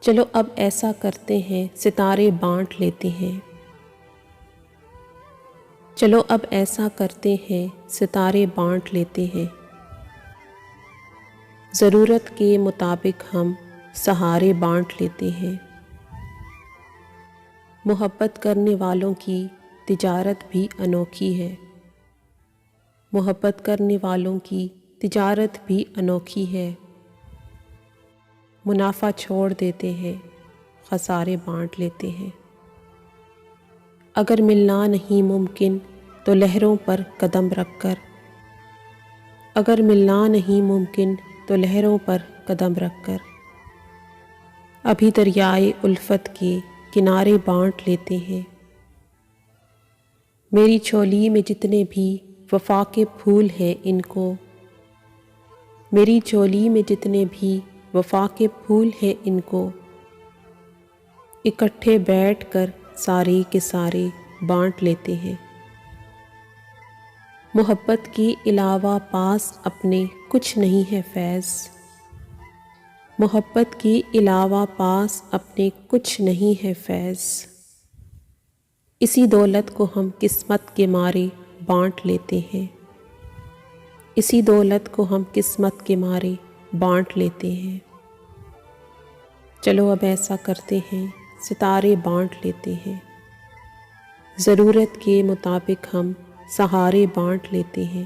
چلو اب ایسا کرتے ہیں ستارے بانٹ لیتے ہیں، چلو اب ایسا کرتے ہیں ستارے بانٹ لیتے ہیں، ضرورت کے مطابق ہم سہارے بانٹ لیتے ہیں۔ محبت کرنے والوں کی تجارت بھی انوکھی ہے، محبت کرنے والوں کی تجارت بھی انوکھی ہے، منافع چھوڑ دیتے ہیں، خسارے بانٹ لیتے ہیں۔ اگر ملنا نہیں ممکن تو لہروں پر قدم رکھ کر، اگر ملنا نہیں ممکن تو لہروں پر قدم رکھ کر، ابھی دریائے الفت کے کنارے بانٹ لیتے ہیں۔ میری چولی میں جتنے بھی وفا کے پھول ہیں ان کو، میری چولی میں جتنے بھی وفا کے پھول ہیں ان کو، اکٹھے بیٹھ کر سارے کے سارے بانٹ لیتے ہیں۔ محبت کے علاوہ پاس اپنے کچھ نہیں ہے فیض، محبت کے علاوہ پاس اپنے کچھ نہیں ہے فیض، اسی دولت کو ہم قسمت کے مارے بانٹ لیتے ہیں، اسی دولت کو ہم قسمت کے مارے بانٹ لیتے ہیں۔ چلو اب ایسا کرتے ہیں ستارے بانٹ لیتے ہیں، ضرورت کے مطابق ہم سہارے بانٹ لیتے ہیں۔